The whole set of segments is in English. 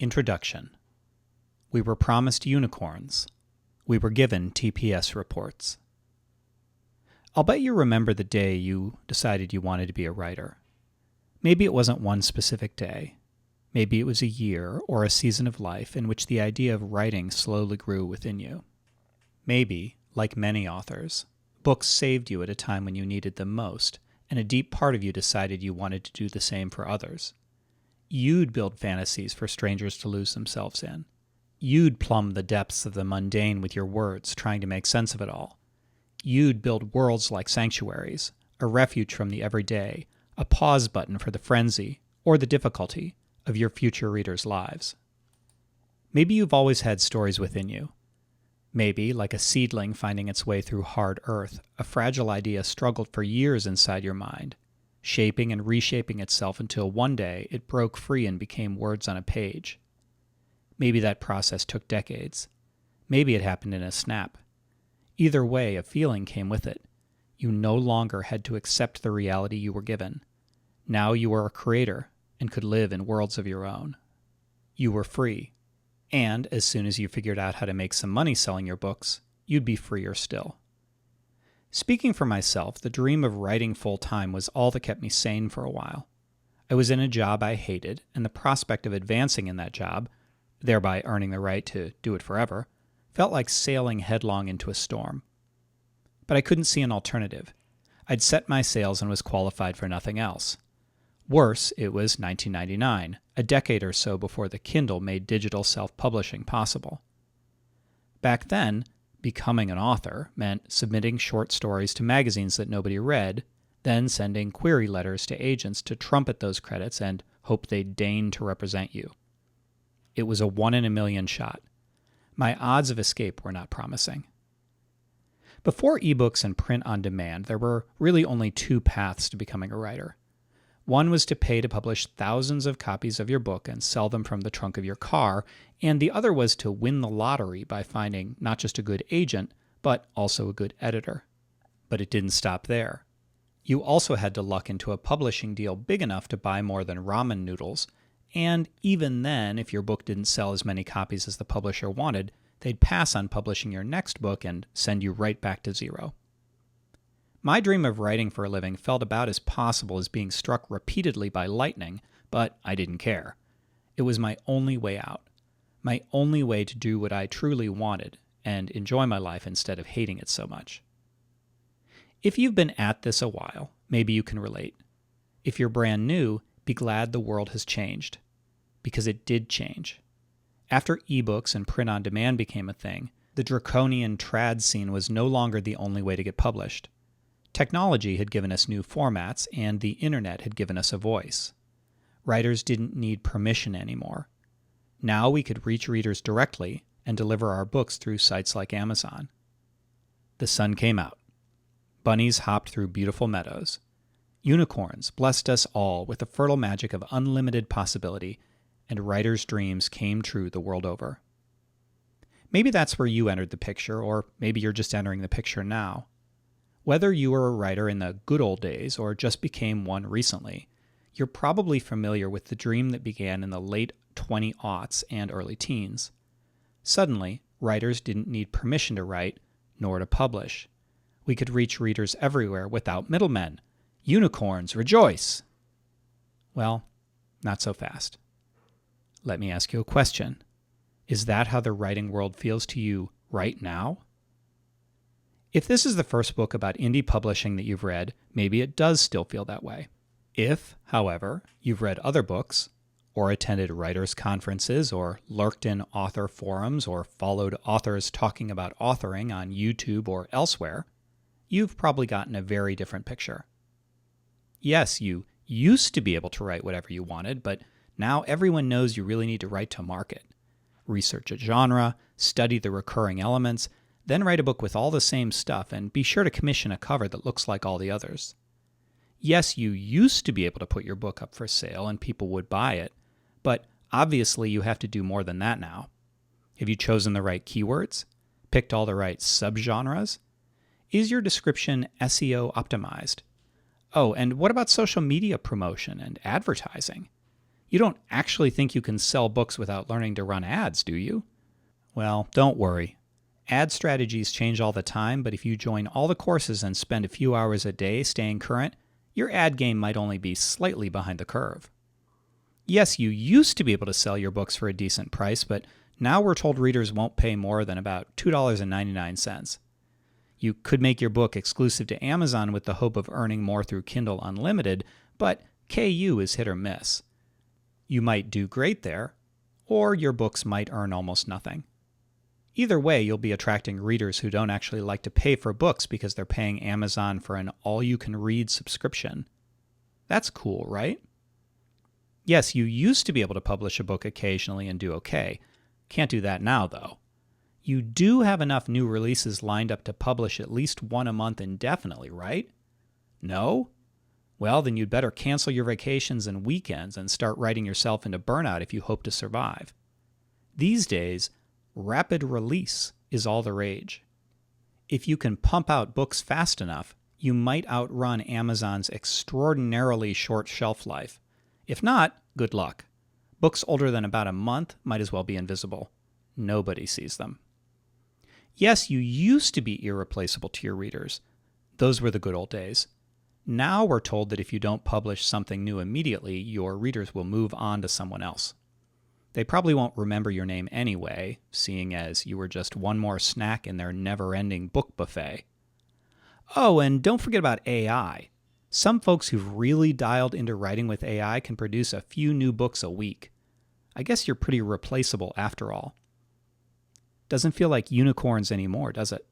Introduction. We were promised unicorns. We were given TPS reports. I'll bet you remember the day you decided you wanted to be a writer. Maybe it wasn't one specific day. Maybe it was a year or a season of life in which the idea of writing slowly grew within you. Maybe, like many authors, books saved you at a time when you needed them most, and a deep part of you decided you wanted to do the same for others. You'd build fantasies for strangers to lose themselves in. You'd plumb the depths of the mundane with your words, trying to make sense of it all. You'd build worlds like sanctuaries, a refuge from the everyday, a pause button for the frenzy, or the difficulty, of your future readers' lives. Maybe you've always had stories within you. Maybe, like a seedling finding its way through hard earth, a fragile idea struggled for years inside your mind, shaping and reshaping itself until one day it broke free and became words on a page. Maybe that process took decades. Maybe it happened in a snap. Either way, a feeling came with it. You no longer had to accept the reality you were given. Now you were a creator and could live in worlds of your own. You were free. And as soon as you figured out how to make some money selling your books, you'd be freer still. Speaking for myself, the dream of writing full-time was all that kept me sane for a while. I was in a job I hated, and the prospect of advancing in that job, thereby earning the right to do it forever, felt like sailing headlong into a storm. But I couldn't see an alternative. I'd set my sails and was qualified for nothing else. Worse, it was 1999, a decade or so before the Kindle made digital self-publishing possible. Back then, becoming an author meant submitting short stories to magazines that nobody read, then sending query letters to agents to trumpet those credits and hope they'd deign to represent you. It was a 1 in a million shot. My odds of escape were not promising. Before ebooks and print on demand, there were really only two paths to becoming a writer. One was to pay to publish thousands of copies of your book and sell them from the trunk of your car, and the other was to win the lottery by finding not just a good agent, but also a good editor. But it didn't stop there. You also had to luck into a publishing deal big enough to buy more than ramen noodles, and even then, if your book didn't sell as many copies as the publisher wanted, they'd pass on publishing your next book and send you right back to zero. My dream of writing for a living felt about as possible as being struck repeatedly by lightning, but I didn't care. It was my only way out, my only way to do what I truly wanted and enjoy my life instead of hating it so much. If you've been at this a while, maybe you can relate. If you're brand new, be glad the world has changed, because it did change. After ebooks and print on demand became a thing, the draconian trad scene was no longer the only way to get published. Technology had given us new formats, and the internet had given us a voice. Writers didn't need permission anymore. Now we could reach readers directly and deliver our books through sites like Amazon. The sun came out. Bunnies hopped through beautiful meadows. Unicorns blessed us all with the fertile magic of unlimited possibility, and writers' dreams came true the world over. Maybe that's where you entered the picture, or maybe you're just entering the picture now. Whether you were a writer in the good old days or just became one recently, you're probably familiar with the dream that began in the late 20-aughts and early teens. Suddenly, writers didn't need permission to write, nor to publish. We could reach readers everywhere without middlemen. Unicorns, rejoice! Well, not so fast. Let me ask you a question. Is that how the writing world feels to you right now? If this is the first book about indie publishing that you've read, maybe it does still feel that way. If, however, you've read other books, or attended writers' conferences, or lurked in author forums, or followed authors talking about authoring on YouTube or elsewhere, you've probably gotten a very different picture. Yes, you used to be able to write whatever you wanted, but now everyone knows you really need to write to market. Research a genre, study the recurring elements, then write a book with all the same stuff, and be sure to commission a cover that looks like all the others. Yes, you used to be able to put your book up for sale and people would buy it, but obviously you have to do more than that now. Have you chosen the right keywords? Picked all the right subgenres? Is your description SEO optimized? Oh, and what about social media promotion and advertising? You don't actually think you can sell books without learning to run ads, do you? Well, don't worry. Ad strategies change all the time, but if you join all the courses and spend a few hours a day staying current, your ad game might only be slightly behind the curve. Yes, you used to be able to sell your books for a decent price, but now we're told readers won't pay more than about $2.99. You could make your book exclusive to Amazon with the hope of earning more through Kindle Unlimited, but KU is hit or miss. You might do great there, or your books might earn almost nothing. Either way, you'll be attracting readers who don't actually like to pay for books because they're paying Amazon for an all-you-can-read subscription. That's cool, right? Yes, you used to be able to publish a book occasionally and do okay. Can't do that now, though. You do have enough new releases lined up to publish at least one a month indefinitely, right? No? Well, then you'd better cancel your vacations and weekends and start writing yourself into burnout if you hope to survive. These days, rapid release is all the rage. If you can pump out books fast enough, you might outrun Amazon's extraordinarily short shelf life. If not, good luck. Books older than about a month might as well be invisible. Nobody sees them. Yes, you used to be irreplaceable to your readers. Those were the good old days. Now we're told that if you don't publish something new immediately, your readers will move on to someone else. They probably won't remember your name anyway, seeing as you were just one more snack in their never-ending book buffet. Oh, and don't forget about AI. Some folks who've really dialed into writing with AI can produce a few new books a week. I guess you're pretty replaceable after all. Doesn't feel like unicorns anymore, does it?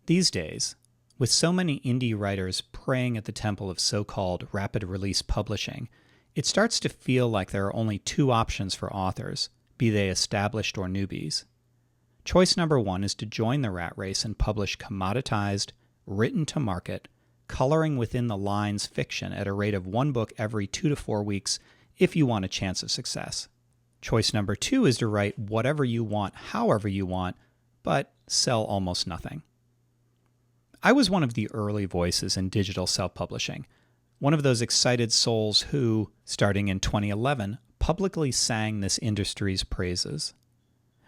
These days, with so many indie writers praying at the temple of so-called rapid release publishing, it starts to feel like there are only two options for authors, be they established or newbies. Choice number one is to join the rat race and publish commoditized, written-to-market, coloring within the lines fiction at a rate of one book every 2 to 4 weeks if you want a chance of success. Choice number two is to write whatever you want, however you want, but sell almost nothing. I was one of the early voices in digital self-publishing, one of those excited souls who, starting in 2011, publicly sang this industry's praises.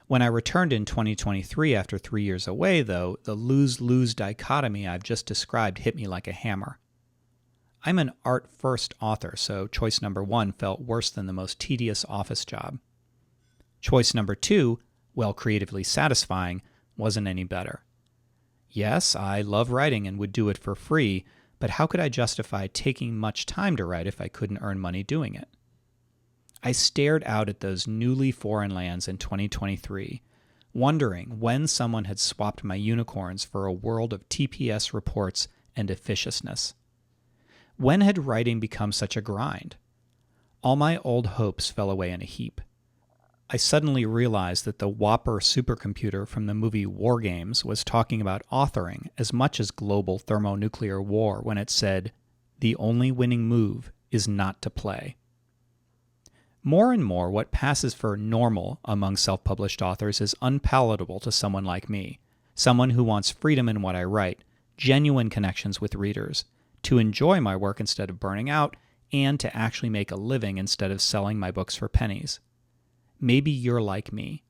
When I returned in 2023 after 3 years away, though, the lose-lose dichotomy I've just described hit me like a hammer. I'm an art-first author, so choice number one felt worse than the most tedious office job. Choice number two, while creatively satisfying, wasn't any better. Yes, I love writing and would do it for free, but how could I justify taking much time to write if I couldn't earn money doing it? I stared out at those newly foreign lands in 2023, wondering when someone had swapped my unicorns for a world of TPS reports and officiousness. When had writing become such a grind? All my old hopes fell away in a heap. I suddenly realized that the Whopper supercomputer from the movie War Games was talking about authoring as much as global thermonuclear war when it said, "The only winning move is not to play." More and more, what passes for normal among self-published authors is unpalatable to someone like me, someone who wants freedom in what I write, genuine connections with readers, to enjoy my work instead of burning out, and to actually make a living instead of selling my books for pennies. Maybe you're like me.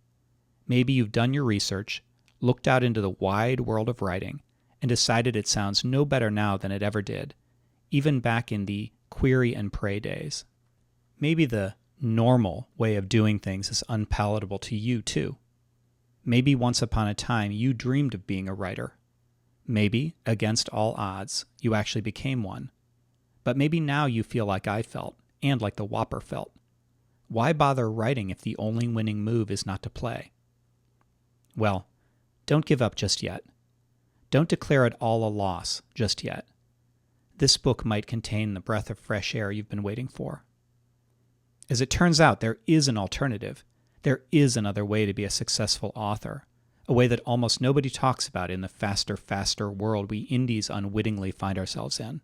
Maybe you've done your research, looked out into the wide world of writing, and decided it sounds no better now than it ever did, even back in the query and pray days. Maybe the normal way of doing things is unpalatable to you too. Maybe once upon a time you dreamed of being a writer. Maybe, against all odds, you actually became one. But maybe now you feel like I felt, and like the Whopper felt. Why bother writing if the only winning move is not to play? Well, don't give up just yet. Don't declare it all a loss just yet. This book might contain the breath of fresh air you've been waiting for. As it turns out, there is an alternative. There is another way to be a successful author, a way that almost nobody talks about in the faster world we indies unwittingly find ourselves in.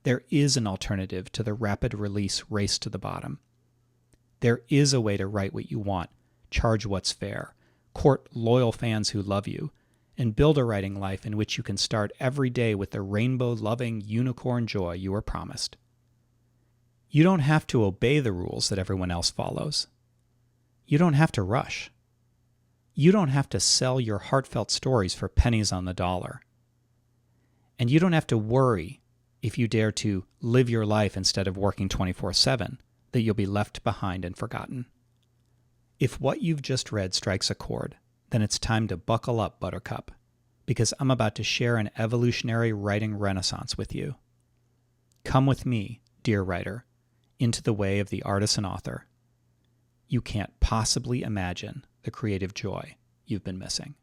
There is an alternative to the rapid release race to the bottom. There is a way to write what you want, charge what's fair, court loyal fans who love you, and build a writing life in which you can start every day with the rainbow-loving unicorn joy you were promised. You don't have to obey the rules that everyone else follows. You don't have to rush. You don't have to sell your heartfelt stories for pennies on the dollar. And you don't have to worry if you dare to live your life instead of working 24/7, that you'll be left behind and forgotten. If what you've just read strikes a chord, then it's time to buckle up, Buttercup, because I'm about to share an evolutionary writing renaissance with you. Come with me, dear writer, into the way of the artisan author. You can't possibly imagine the creative joy you've been missing.